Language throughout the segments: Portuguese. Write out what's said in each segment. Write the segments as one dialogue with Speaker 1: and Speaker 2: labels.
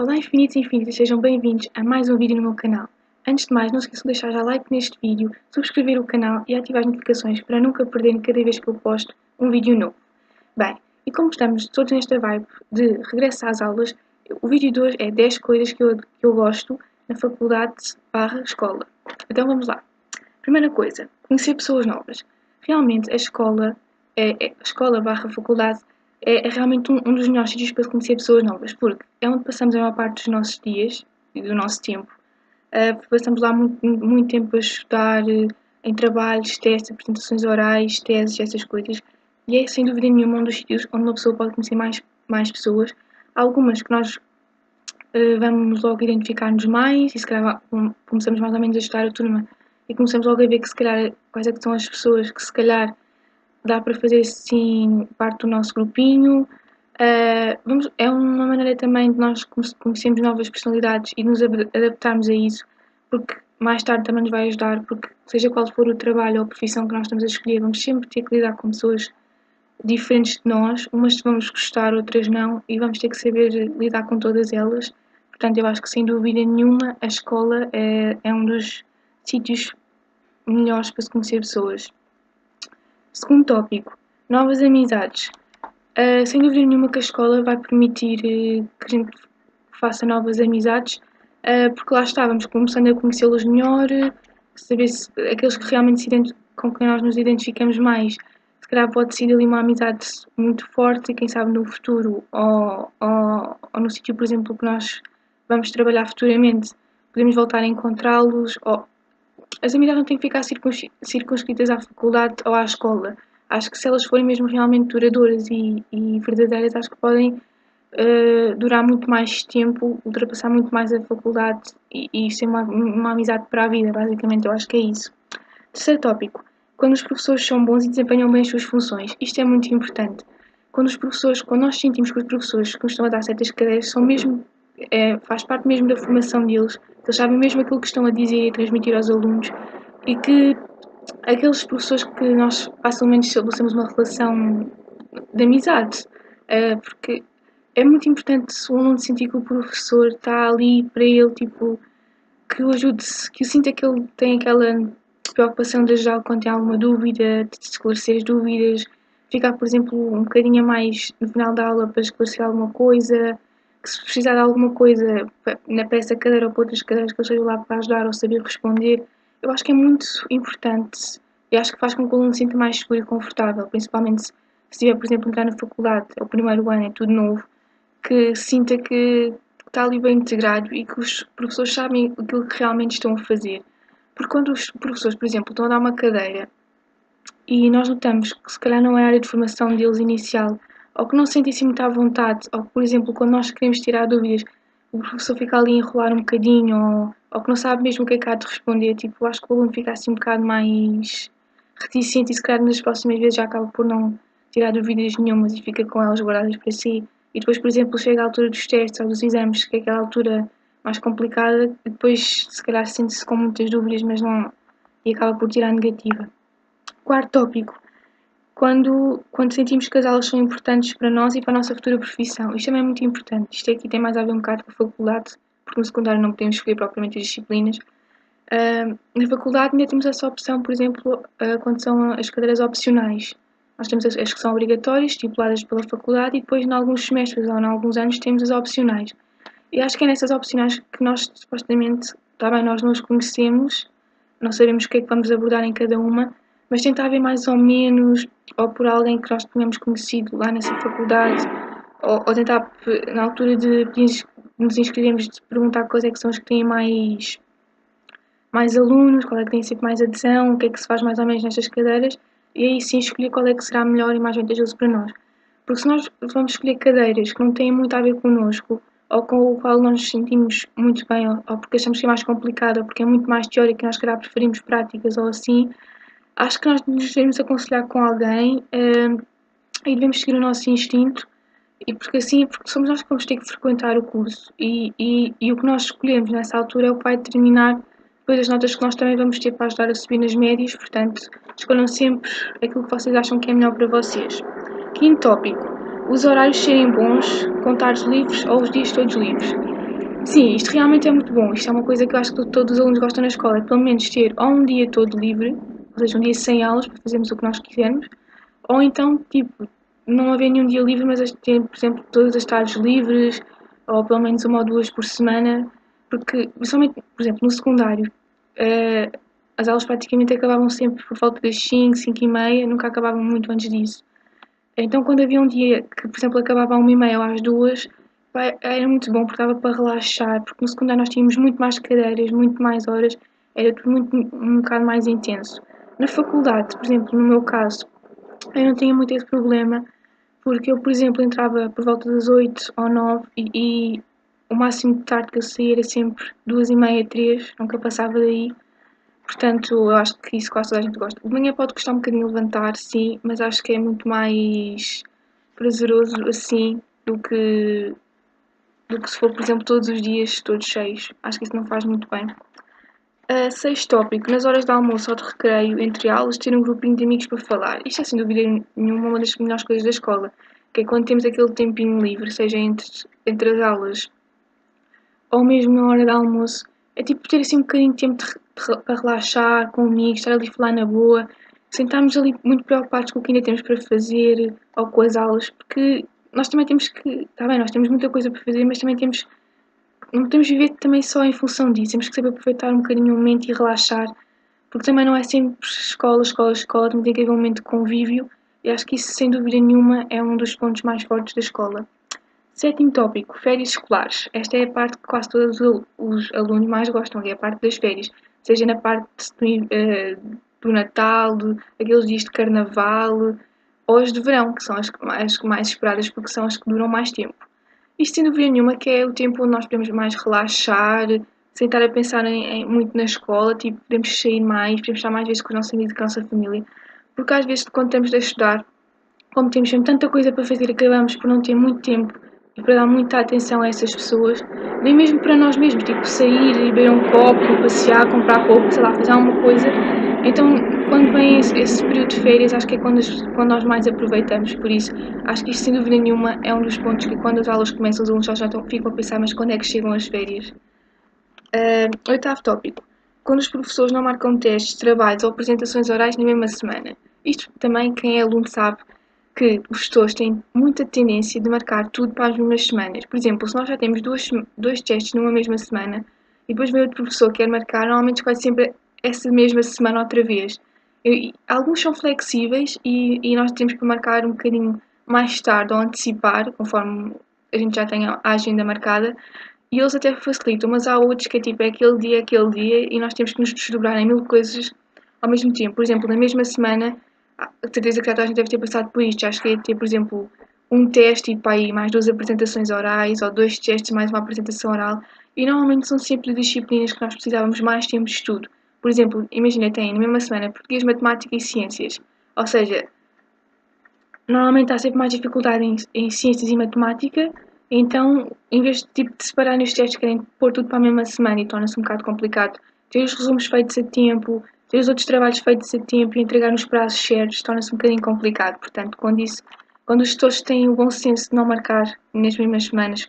Speaker 1: Olá infinitos e infinitas, sejam bem-vindos a mais um vídeo no meu canal. Antes de mais, não se esqueçam de deixar já like neste vídeo, subscrever o canal e ativar as notificações para nunca perderem cada vez que eu posto um vídeo novo. Bem, e como estamos todos nesta vibe de regresso às aulas, o vídeo de hoje é 10 coisas que eu gosto na faculdade/escola. Então vamos lá. Primeira coisa, conhecer pessoas novas. Realmente a escola, a escola/faculdade é realmente um dos melhores sítios para conhecer pessoas novas, porque é onde passamos a maior parte dos nossos dias e do nosso tempo. Passamos lá muito tempo a estudar em trabalhos, testes, apresentações orais, teses, essas coisas. E é sem dúvida nenhuma um dos sítios onde uma pessoa pode conhecer mais pessoas. Há algumas que nós vamos logo identificar-nos mais e se calhar começamos mais ou menos a estudar a turma e começamos logo a ver que se calhar quais é que são as pessoas que se calhar dá para fazer assim parte do nosso grupinho. É uma maneira também de nós conhecermos novas personalidades e nos adaptarmos a isso, porque mais tarde também nos vai ajudar, porque seja qual for o trabalho ou a profissão que nós estamos a escolher, vamos sempre ter que lidar com pessoas diferentes de nós, umas vamos gostar, outras não, e vamos ter que saber lidar com todas elas. Portanto, eu acho que sem dúvida nenhuma a escola é um dos sítios melhores para se conhecer pessoas. Segundo tópico, novas amizades. Sem dúvida nenhuma que a escola vai permitir que a gente faça novas amizades, porque lá está, vamos começando a conhecê-los melhor, saber se aqueles que realmente com quem nós nos identificamos mais, se calhar pode ser ali uma amizade muito forte e quem sabe no futuro ou no sítio, por exemplo, que nós vamos trabalhar futuramente, podemos voltar a encontrá-los. As amizades não têm que ficar circunscritas à faculdade ou à escola. Acho que se elas forem mesmo realmente duradouras e verdadeiras, acho que podem durar muito mais tempo, ultrapassar muito mais a faculdade e ser uma amizade para a vida, basicamente. Eu acho que é isso. Terceiro tópico. Quando os professores são bons e desempenham bem as suas funções. Isto é muito importante. Quando nós sentimos que os professores que nos estão a dar certas cadeiras são mesmo, faz parte mesmo da formação deles, que eles sabem mesmo aquilo que estão a dizer e a transmitir aos alunos e que aqueles professores que nós facilmente estabelecemos uma relação de amizade, porque é muito importante o aluno sentir que o professor está ali para ele, tipo, que o ajude, que o sinta que ele tem aquela preocupação de ajudá-lo quando tem alguma dúvida, de esclarecer as dúvidas, ficar, por exemplo, um bocadinho a mais no final da aula para esclarecer alguma coisa, que se precisar de alguma coisa para essa cadeira ou para outras cadeiras que eu esteja lá para ajudar ou saber responder, eu acho que é muito importante e acho que faz com que o aluno se sinta mais seguro e confortável, principalmente se estiver, por exemplo, entrar na faculdade, é o primeiro ano, é tudo novo, que sinta que está ali bem integrado e que os professores sabem aquilo que realmente estão a fazer. Porque quando os professores, por exemplo, estão a dar uma cadeira e nós notamos que se calhar não é a área de formação deles inicial, ou que não se sentem assim muito à vontade, ou que, por exemplo, quando nós queremos tirar dúvidas, o professor fica ali a enrolar um bocadinho, ou que não sabe mesmo o que é que há de responder, tipo, acho que o aluno fica assim um bocado mais reticente e se calhar nas próximas vezes já acaba por não tirar dúvidas nenhumas e fica com elas guardadas para si. E depois, por exemplo, chega a altura dos testes ou dos exames, que é aquela altura mais complicada, e depois se calhar sente-se com muitas dúvidas, mas não. E acaba por tirar negativa. Quarto tópico. Quando sentimos que as aulas são importantes para nós e para a nossa futura profissão. Isto também é muito importante. Isto aqui tem mais a ver um bocado com a faculdade, porque no secundário não podemos escolher propriamente as disciplinas. Na faculdade ainda temos essa opção, por exemplo, quando são as cadeiras opcionais. Nós temos as que são obrigatórias, estipuladas pela faculdade, e depois, em alguns semestres ou em alguns anos, temos as opcionais. E acho que é nessas opcionais que nós, supostamente, também nós não os conhecemos, não sabemos o que é que vamos abordar em cada uma, mas tentar ver mais ou menos, ou por alguém que nós tenhamos conhecido lá nessa faculdade, ou tentar, na altura de nos inscrevermos, de perguntar quais é que são as que têm mais alunos, qual é que tem sempre mais adesão, o que é que se faz mais ou menos nestas cadeiras, e aí sim escolher qual é que será melhor e mais vantajoso para nós. Porque se nós vamos escolher cadeiras que não têm muito a ver connosco, ou com o qual não nos sentimos muito bem, ou porque achamos que é mais complicado, ou porque é muito mais teórico e nós, calhar, preferimos práticas ou assim, acho que nós nos devemos aconselhar com alguém e devemos seguir o nosso instinto, e porque assim, porque somos nós que vamos ter que frequentar o curso, e o que nós escolhemos nessa altura é o que vai determinar depois as notas que nós também vamos ter para ajudar a subir nas médias, portanto, escolham sempre aquilo que vocês acham que é melhor para vocês. Quinto tópico, os horários serem bons, contar os livros ou os dias todos livres. Sim, isto realmente é muito bom. Isto é uma coisa que eu acho que todos os alunos gostam na escola, é pelo menos ter ou um dia todo livre, ou seja, um dia sem aulas para fazermos o que nós quisermos, ou então, tipo, não haver nenhum dia livre, mas ter, por exemplo, todas as tardes livres, ou pelo menos uma ou duas por semana, porque, principalmente, por exemplo, no secundário, eh, as aulas praticamente acabavam sempre por volta das 5, 5 e meia, nunca acabavam muito antes disso. Então, quando havia um dia que, por exemplo, acabava às 1h30 ou às 2h, pá, era muito bom porque dava para relaxar, porque no secundário nós tínhamos muito mais cadeiras, muito mais horas, era tudo muito, um bocado mais intenso. Na faculdade, por exemplo, no meu caso, eu não tinha muito esse problema, porque eu, por exemplo, entrava por volta das 8 ou 9 e o máximo de tarde que eu saía era sempre 2h30, 3, nunca passava daí. Portanto, eu acho que isso quase toda a gente gosta. De manhã pode custar um bocadinho levantar, sim, mas acho que é muito mais prazeroso assim do que se for, por exemplo, todos os dias todos cheios. Acho que isso não faz muito bem. Sexto tópico, nas horas de almoço ou de recreio, entre aulas, ter um grupinho de amigos para falar. Isto é sem dúvida nenhuma uma das melhores coisas da escola, que é quando temos aquele tempinho livre, seja entre as aulas ou mesmo na hora de almoço, é tipo ter assim um bocadinho de tempo para relaxar com amigos, estar ali a falar na boa, sem estarmos ali muito preocupados com o que ainda temos para fazer ou com as aulas, porque nós também temos que, está bem, nós temos muita coisa para fazer, mas também temos, não podemos viver também só em função disso, temos que saber aproveitar um bocadinho o momento e relaxar, porque também não é sempre escola, escola, escola, também tem que haver um momento de convívio, e acho que isso sem dúvida nenhuma é um dos pontos mais fortes da escola. Sétimo tópico, férias escolares. Esta é a parte que quase todos os alunos mais gostam, que é a parte das férias. Seja na parte do Natal, aqueles dias de Carnaval, ou as de verão, que são as mais esperadas porque são as que duram mais tempo. Isto sem dúvida nenhuma que é o tempo onde nós podemos mais relaxar, sem estar a pensar muito na escola, tipo, podemos sair mais, podemos estar mais vezes com os nossos amigos e com a nossa família. Porque às vezes quando estamos a estudar, como temos sempre tanta coisa para fazer, acabamos por não ter muito tempo e para dar muita atenção a essas pessoas, nem mesmo para nós mesmos, tipo sair e beber um copo, passear, comprar roupa, sei lá, fazer alguma coisa. Então, quando vem esse período de férias, acho que é quando nós mais aproveitamos. Por isso, acho que isto, sem dúvida nenhuma, é um dos pontos que quando as aulas começam, os alunos ficam a pensar, mas quando é que chegam as férias? Oitavo tópico. Quando os professores não marcam testes, trabalhos ou apresentações orais na mesma semana. Isto também, quem é aluno sabe que os gestores têm muita tendência de marcar tudo para as mesmas semanas. Por exemplo, se nós já temos dois testes numa mesma semana e depois vem outro professor que quer marcar, normalmente escolhe sempre essa mesma semana outra vez. Alguns são flexíveis e nós temos que marcar um bocadinho mais tarde ou antecipar, conforme a gente já tenha a agenda marcada, e eles até facilitam, mas há outros que é tipo, é aquele dia, e nós temos que nos desdobrar em mil coisas ao mesmo tempo. Por exemplo, na mesma semana, a certeza que já toda a gente deve ter passado por isto. Acho que é ter, por exemplo, um teste e para aí mais duas apresentações orais, ou dois testes mais uma apresentação oral. E normalmente são sempre disciplinas que nós precisávamos mais tempo de estudo. Por exemplo, imagina, tem na mesma semana português, matemática e ciências. Ou seja, normalmente há sempre mais dificuldade em ciências e matemática, então, em vez de, tipo, de separarem os testes, querem pôr tudo para a mesma semana e torna-se um bocado complicado. Ter os resumos feitos a tempo, ter os outros trabalhos feitos a tempo e entregar nos prazos certos torna-se um bocadinho complicado. Portanto, quando os gestores têm o bom senso de não marcar nas mesmas semanas,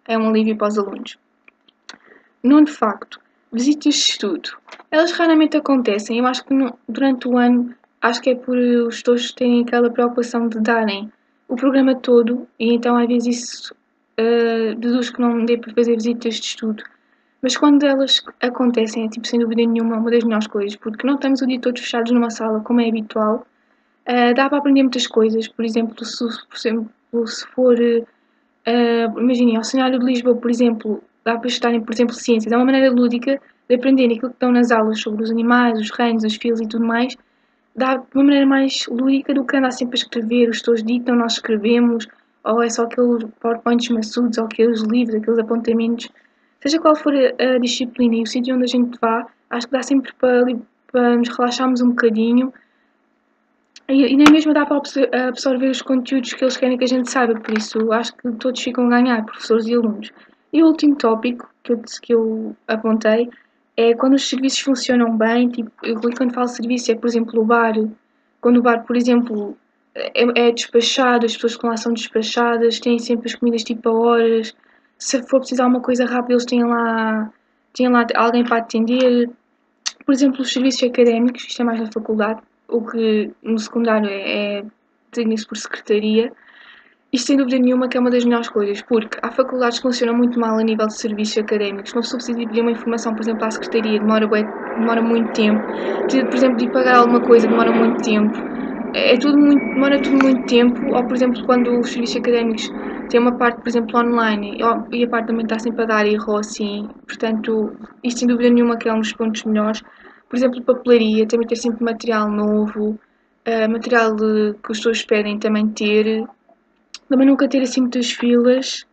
Speaker 1: é um alívio para os alunos. Nono facto, visitas de estudo. Elas raramente acontecem. Eu acho que durante o ano, acho que é por os gestores terem aquela preocupação de darem o programa todo e então às vezes isso deduz que não dê para fazer visitas de estudo. Mas quando elas acontecem, é tipo sem dúvida nenhuma uma das melhores coisas, porque não estamos o dia todo fechados numa sala como é habitual. Dá para aprender muitas coisas, por exemplo, se for imaginem, ao cenário de Lisboa, por exemplo, dá para estudarem, por exemplo, ciências. É uma maneira lúdica de aprenderem aquilo que estão nas aulas sobre os animais, os reinos, os fios e tudo mais. Dá de uma maneira mais lúdica do que andar sempre a escrever. Os tutores ditam, nós escrevemos, ou é só aqueles PowerPoints maçudos, ou aqueles livros, aqueles apontamentos. Seja qual for a disciplina e o sítio onde a gente vá, acho que dá sempre para nos relaxarmos um bocadinho e nem mesmo dá para absorver os conteúdos que eles querem que a gente saiba, por isso acho que todos ficam a ganhar, professores e alunos. E o último tópico que eu apontei é quando os serviços funcionam bem, tipo, quando falo serviço é, por exemplo, o bar, quando o bar, por exemplo, é despachado, as pessoas que lá são despachadas, têm sempre as comidas tipo a horas, se for precisar uma coisa rápida, eles têm lá alguém para atender. Por exemplo, os serviços académicos, isto é mais na faculdade, o que no secundário designa-se por secretaria. Isto sem dúvida nenhuma que é uma das melhores coisas, porque há faculdades que funcionam muito mal a nível de serviços académicos. Não se precisa pedir uma informação, por exemplo, à secretaria, demora muito tempo. Precisa, por exemplo, de ir pagar alguma coisa, demora muito tempo. Demora tudo muito tempo. Ou, por exemplo, quando os serviços académicos têm uma parte, por exemplo, online e a parte também está sempre a dar erro ou assim. Portanto, isto sem dúvida nenhuma que é um dos pontos melhores. Por exemplo, papelaria, também ter sempre material novo, material que os pessoas pedem também ter. Também nunca ter assim muitas filas.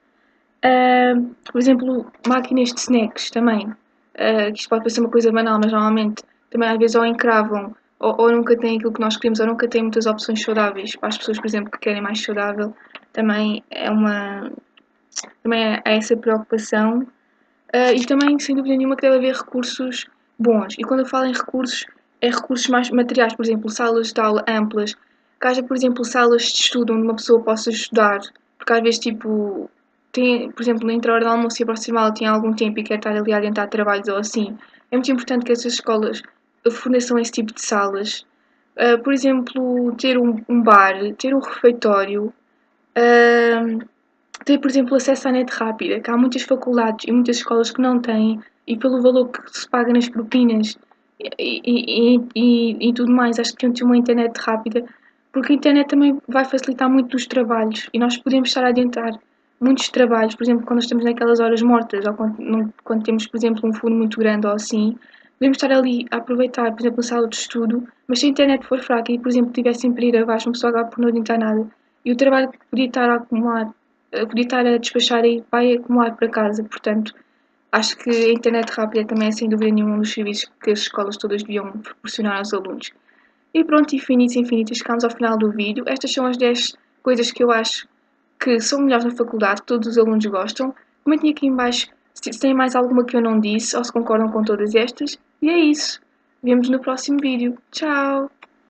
Speaker 1: Por exemplo, máquinas de snacks também. Que isto pode parecer uma coisa banal, mas normalmente também às vezes ou encravam ou nunca têm aquilo que nós queremos ou nunca têm muitas opções saudáveis para as pessoas, por exemplo, que querem mais saudável. Também é essa preocupação. E também, sem dúvida nenhuma, que deve haver recursos bons. E quando eu falo em recursos, é recursos mais materiais, por exemplo, salas de aula amplas, que haja, por exemplo, salas de estudo onde uma pessoa possa estudar, porque às vezes, tipo, tem, por exemplo, entre a hora do almoço e a próxima aula tem algum tempo e quer estar ali a adiantar trabalhos ou assim. É muito importante que essas escolas forneçam esse tipo de salas. Por exemplo, ter um bar, ter um refeitório, uh, ter, por exemplo, acesso à net rápida, que há muitas faculdades e muitas escolas que não têm, e pelo valor que se paga nas propinas e tudo mais, acho que deviam ter uma internet rápida, porque a internet também vai facilitar muito os trabalhos e nós podemos estar a adiantar muitos trabalhos, por exemplo, quando estamos naquelas horas mortas ou quando temos, por exemplo, um furo muito grande ou assim, podemos estar ali a aproveitar, por exemplo, a sala de estudo, mas se a internet for fraca e, por exemplo, estiver sempre a ir abaixo, uma pessoa acaba por não adiantar nada e o trabalho que podia estar a acumular podia estar a despachar e vai acumular para casa. Portanto, acho que a internet rápida também é sem dúvida nenhuma um dos serviços que as escolas todas deviam proporcionar aos alunos. E pronto, infinitos, infinitos, chegamos ao final do vídeo. Estas são as 10 coisas que eu acho que são melhores na faculdade, que todos os alunos gostam. Comentem aqui em baixo se tem mais alguma que eu não disse ou se concordam com todas estas. E é isso. Vemos no próximo vídeo. Tchau!